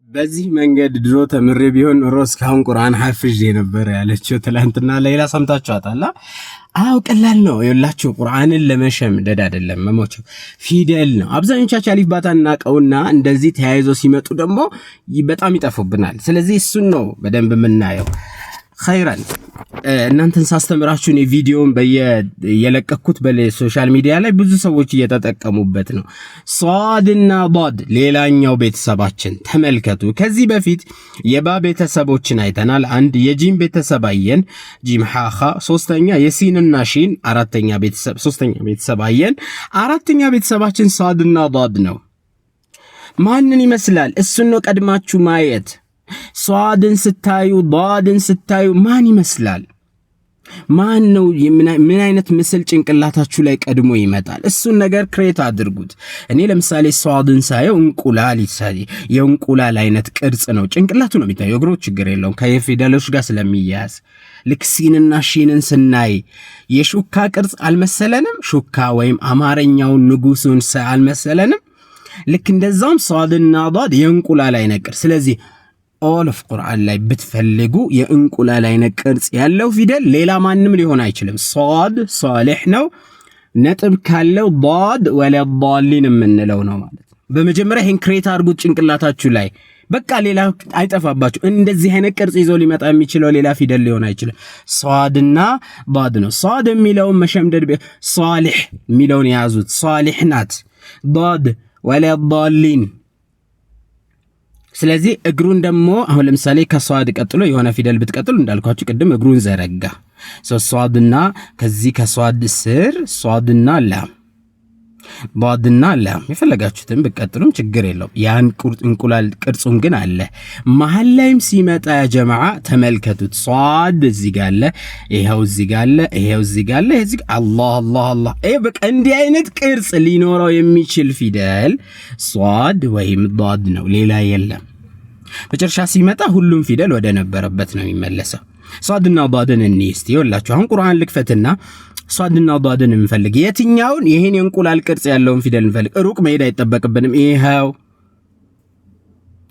በዚህ መንገድ ድሮ ተምሬ ቢሆን ኖሮ እስካሁን ቁርአን ሐፍዤ ነበር ያለችው ትላንትና ሌላ ሰምታችኋታል። አዎ ቀላል ነው። ይኸውላችሁ ቁርአንን ለመሸምደድ አይደለም መሞቸው ፊደል ነው። አብዛኞቻችን አሊፍ ባታን እናቀውና እንደዚህ ተያይዞ ሲመጡ ደግሞ በጣም ይጠፉብናል። ስለዚህ እሱን ነው በደንብ የምናየው። ኸይራን እናንተን ሳስተምራችሁ ነው ቪዲዮን በየለቀኩት በሶሻል ሚዲያ ላይ ብዙ ሰዎች እየተጠቀሙበት ነው። ሷድና ዷድ ሌላኛው ቤተሰባችን ተመልከቱ። ከዚህ በፊት የባ ቤተሰቦችን አይተናል። አንድ የጂም ቤተሰብ አየን፣ ጂም ሃኻ። ሶስተኛ የሲንና ሺን አራተኛ ቤተሰብ ሶስተኛ ቤተሰብ አየን። አራተኛ ቤተሰባችን ሷድና ዷድ ነው። ማንን ይመስላል? እሱን ነው ቀድማችሁ ማየት። ሷድን ስታዩ ዷድን ስታዩ ማን ይመስላል? ማን ነው? ምን አይነት ምስል ጭንቅላታችሁ ላይ ቀድሞ ይመጣል? እሱን ነገር ክሬት አድርጉት። እኔ ለምሳሌ ሷድን ሳየው እንቁላል ይሳይ የእንቁላል አይነት ቅርጽ ነው ጭንቅላቱ ነው የሚታየው። እግሮች ችግር የለውም ከፊደሎች ጋር ስለሚያያዝ። ልክ ሲንና ሺንን ስናይ የሹካ ቅርጽ አልመሰለንም? ሹካ ወይም አማርኛውን ንጉሱን አልመሰለንም? ልክ እንደዛም ሷድና ዷድ የእንቁላል አይነት ቅርጽ። ስለዚህ ኦል ኦፍ ቁርአን ላይ ብትፈልጉ የእንቁላል አይነት ቅርጽ ያለው ፊደል ሌላ ማንም ሊሆን አይችልም። ሷድ ሷሊህ ነው፣ ነጥብ ካለው ዷድ ወለዷሊን የምንለው ነው ማለት ነው። በመጀመሪያ ይሄን ክሬት አድርጉት ጭንቅላታችሁ ላይ። በቃ ሌላ አይጠፋባችሁ። እንደዚህ አይነት ቅርጽ ይዞ ሊመጣ የሚችለው ሌላ ፊደል ሊሆን አይችልም። ሷድና ዷድ ነው። ሷድ የሚለውን መሸምደድ፣ ሷሊህ የሚለውን ያዙት። ሷሊህ ናት። ዷድ ወለዷሊን። ስለዚህ እግሩን ደግሞ አሁን ለምሳሌ ከሷድ ቀጥሎ የሆነ ፊደል ብትቀጥሉ እንዳልኳችሁ ቅድም እግሩን ዘረጋ። ሷድና ከዚህ ከሷድ ስር ሷድና ላም፣ ዷድና ላም የፈለጋችሁትን ብትቀጥሉም ችግር የለውም። ያን እንቁላል ቅርጹን ግን አለ መሃል ላይም ሲመጣ ያ ጀማዓ ተመልከቱት። ሷድ እዚህ ጋር አለ፣ ይሄው እዚህ ጋር አለ፣ ይሄው እዚህ ጋር አለ፣ እዚህ ጋር አላህ አላህ አላህ። በቃ እንዲህ አይነት ቅርጽ ሊኖረው የሚችል ፊደል ሷድ ወይም ዷድ ነው፣ ሌላ የለም። መጨረሻ ሲመጣ ሁሉም ፊደል ወደ ነበረበት ነው የሚመለሰው። ሷድና ዷድን እንይስቲ። ይኸውላችሁ አሁን ቁርአን ልክፈትና ሷድና ዷድን እንፈልግ። የትኛውን? ይሄን የእንቁላል ቅርጽ ያለውን ፊደል እንፈልግ። ሩቅ መሄድ አይጠበቅብንም። ይሄው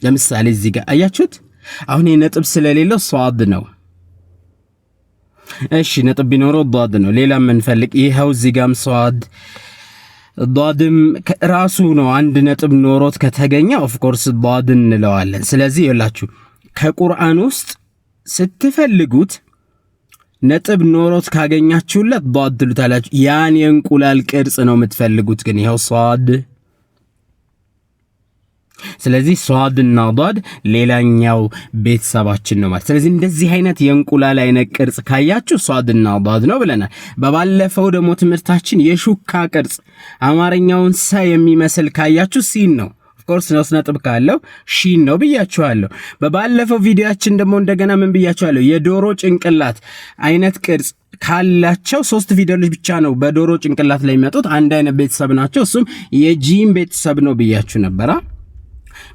ለምሳሌ እዚህ ጋር አያችሁት? አሁን ይሄ ነጥብ ስለሌለው ሷድ ነው። እሺ ነጥብ ቢኖረው ዷድ ነው። ሌላ እንፈልግ። ይሄው እዚህ ጋርም ሷድ ዷድም ራሱ ነው። አንድ ነጥብ ኖሮት ከተገኘ ኦፍ ኮርስ ዷድ እንለዋለን። ስለዚህ ይኸውላችሁ ከቁርአን ውስጥ ስትፈልጉት ነጥብ ኖሮት ካገኛችሁለት ዷድ ትሉታላችሁ። ያን የእንቁላል ቅርጽ ነው የምትፈልጉት። ግን ይሄው ሷድ። ስለዚህ ሷድና ዷድ ሌላኛው ቤተሰባችን ነው ማለት። ስለዚህ እንደዚህ አይነት የእንቁላል አይነት ቅርጽ ካያችሁ ሷድና ዷድ ነው ብለናል። በባለፈው ደግሞ ትምህርታችን የሹካ ቅርጽ አማርኛውን ሰ የሚመስል ካያችሁ ሲን ነው። ኦፍኮርስ ነው ነጥብ ካለው ሺን ነው ብያችኋለሁ። በባለፈው ቪዲዮአችን ደግሞ እንደገና ምን ብያችኋለሁ? የዶሮ ጭንቅላት አይነት ቅርጽ ካላቸው 3 ፊደሎች ብቻ ነው በዶሮ ጭንቅላት ላይ የሚመጡት። አንድ አይነት ቤተሰብ ናቸው። እሱም የጂም ቤተሰብ ነው ብያችሁ ነበራ።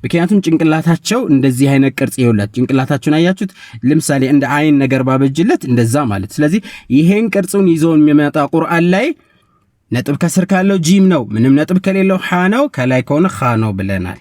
ምክንያቱም ጭንቅላታቸው እንደዚህ አይነት ቅርጽ ይውላል። ጭንቅላታቸውን አያችሁት? ለምሳሌ እንደ አይን ነገር ባበጅለት እንደዛ ማለት። ስለዚህ ይሄን ቅርጹን ይዞ የሚመጣ ቁርአን ላይ ነጥብ ከስር ካለው ጂም ነው፣ ምንም ነጥብ ከሌለው ሐ ነው፣ ከላይ ከሆነ ኻ ነው ብለናል።